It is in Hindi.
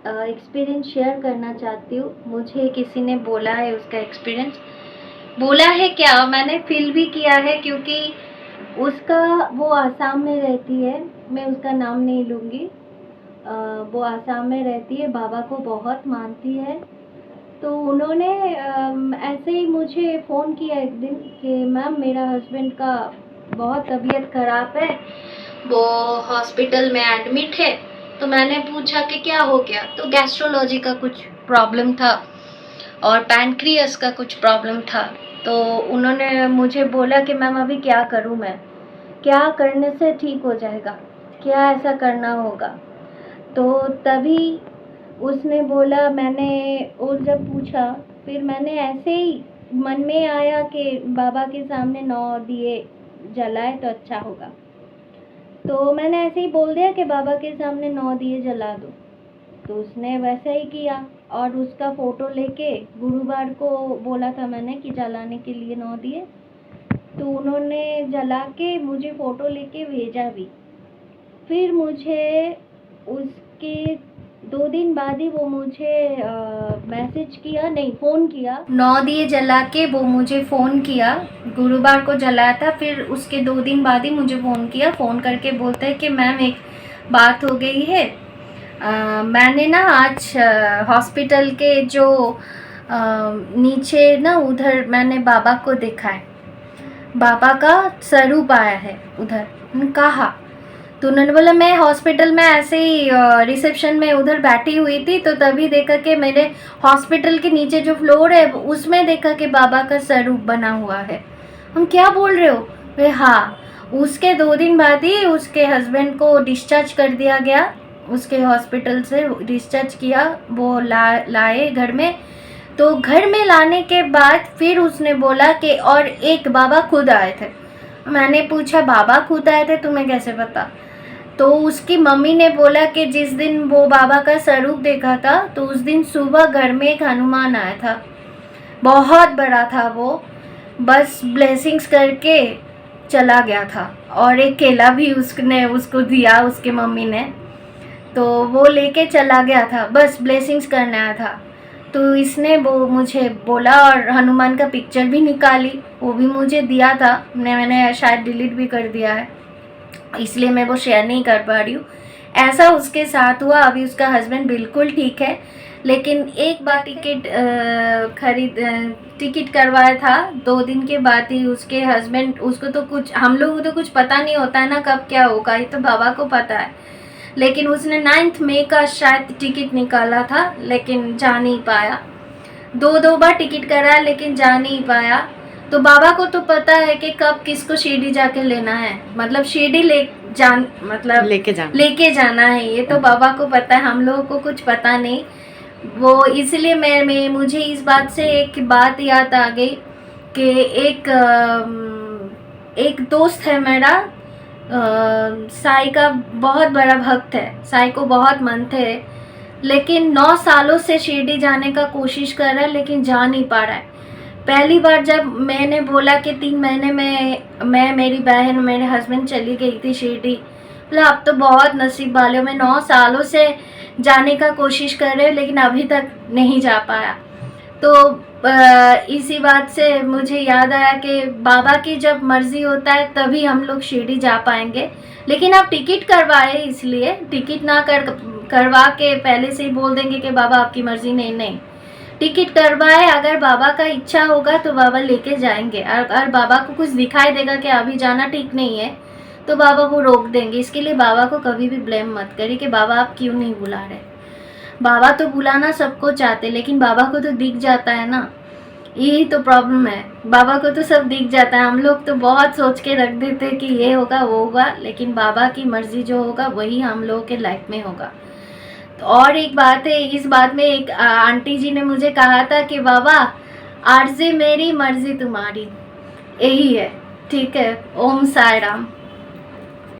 एक्सपीरियंस शेयर करना चाहती हूँ। मुझे किसी ने बोला है उसका एक्सपीरियंस, बोला है क्या, मैंने फ़ील भी किया है, क्योंकि उसका वो आसाम में रहती है, मैं उसका नाम नहीं लूँगी। वो आसाम में रहती है, बाबा को बहुत मानती है। तो उन्होंने ऐसे ही मुझे फ़ोन किया एक दिन कि मैम मेरा हस्बैंड का बहुत तबीयत ख़राब है, वो हॉस्पिटल में एडमिट है। तो मैंने पूछा कि क्या हो गया, तो गैस्ट्रोलॉजी का कुछ प्रॉब्लम था और पैनक्रियास का कुछ प्रॉब्लम था। तो उन्होंने मुझे बोला कि मैम अभी क्या करूं, मैं क्या करने से ठीक हो जाएगा, क्या ऐसा करना होगा। तो तभी उसने बोला, मैंने और जब पूछा, फिर मैंने ऐसे ही मन में आया कि बाबा के सामने 9 दिए जलाए तो अच्छा होगा। तो मैंने ऐसे ही बोल दिया कि बाबा के सामने 9 दिए जला दो। तो उसने वैसा ही किया और उसका फ़ोटो लेके गुरुवार को बोला था मैंने कि जलाने के लिए 9 दिए। तो उन्होंने जला के मुझे फ़ोटो लेके भेजा भी। फिर मुझे उसके 2 दिन बाद ही वो मुझे मैसेज किया, नहीं फ़ोन किया। 9 दिए जला के वो मुझे फ़ोन किया, गुरुवार को जलाया था। फिर उसके 2 दिन बाद ही मुझे फ़ोन किया, फ़ोन करके बोलता है कि मैम एक बात हो गई है। मैंने ना आज हॉस्पिटल के जो नीचे ना उधर मैंने बाबा को देखा है, बाबा का स्वरूप आया है उधर। कहा तो उन्होंने बोला, मैं हॉस्पिटल में ऐसे ही रिसेप्शन में उधर बैठी हुई थी, तो तभी देखा कि मेरे हॉस्पिटल के नीचे जो फ्लोर है उसमें देखा कि बाबा का स्वरूप बना हुआ है। हम क्या बोल रहे हो? वे हाँ। उसके 2 दिन बाद ही उसके हस्बैंड को डिस्चार्ज कर दिया गया, उसके हॉस्पिटल से डिस्चार्ज किया, वो लाए घर में। तो घर में लाने के बाद फिर उसने बोला कि और एक बाबा खुद आए थे। मैंने पूछा, बाबा खुद आए थे, तुम्हें कैसे पता? तो उसकी मम्मी ने बोला कि जिस दिन वो बाबा का स्वरूप देखा था, तो उस दिन सुबह घर में एक हनुमान आया था, बहुत बड़ा था वो, बस ब्लेसिंग्स करके चला गया था। और एक केला भी उसने उसको दिया, उसके मम्मी ने, तो वो लेके चला गया था, बस ब्लेसिंग्स करने आया था। तो इसने वो मुझे बोला, और हनुमान का पिक्चर भी निकाली, वो भी मुझे दिया था, मैंने शायद डिलीट भी कर दिया है, इसलिए मैं वो शेयर नहीं कर पा रही हूँ। ऐसा उसके साथ हुआ। अभी उसका हस्बैंड बिल्कुल ठीक है, लेकिन एक बार टिकट करवाया था, 2 दिन के बाद ही उसके हस्बैंड, उसको तो कुछ, हम लोगों को तो कुछ पता नहीं होता है ना कब क्या होगा, ये तो बाबा को पता है। लेकिन उसने 9 मई का शायद टिकट निकाला था, लेकिन जा नहीं पाया। 2 बार टिकट कराया लेकिन जा नहीं पाया। तो बाबा को तो पता है कि कब किसको शिरडी जाके लेना है, मतलब शिरडी मतलब लेके जाना है, ये तो बाबा को पता है, हम लोगों को कुछ पता नहीं। वो इसलिए मैं मुझे इस बात से एक बात याद आ गई कि एक दोस्त है मेरा, साईं का बहुत बड़ा भक्त है, साईं को बहुत मानते हैं, लेकिन 9 सालों से शिरडी जाने का कोशिश कर रहा है, लेकिन जा नहीं पा रहा है। पहली बार जब मैंने बोला कि 3 महीने में मैं, मेरी बहन, मेरे हस्बैंड चली गई थी शिरडी, बोला अब तो बहुत नसीब वाले हो, मैं 9 सालों से जाने का कोशिश कर रहे हो, लेकिन अभी तक नहीं जा पाया। तो इसी बात से मुझे याद आया कि बाबा की जब मर्जी होता है तभी हम लोग शिरडी जा पाएंगे। लेकिन आप टिकट करवाए, इसलिए टिकट ना करवा के पहले से ही बोल देंगे कि बाबा आपकी मर्जी, नहीं, टिकट करवाए, अगर बाबा का इच्छा होगा तो बाबा लेके जाएंगे। और बाबा को कुछ दिखाई देगा कि अभी जाना ठीक नहीं है, तो बाबा वो रोक देंगे। इसके लिए बाबा को कभी भी ब्लेम मत करिए कि बाबा आप क्यों नहीं बुला रहे। बाबा तो बुलाना सबको चाहते, लेकिन बाबा को तो दिख जाता है ना, यही तो प्रॉब्लम है। बाबा को तो सब दिख जाता है, हम लोग तो बहुत सोच के रख देते कि ये होगा वो होगा, लेकिन बाबा की मर्जी जो होगा वही हम लोगों के लाइफ में होगा। तो और एक बात है, इस बात में एक आंटी जी ने मुझे कहा था कि बाबा आरज़ी मेरी मर्जी तुम्हारी, यही है। ठीक है, ओम साई राम।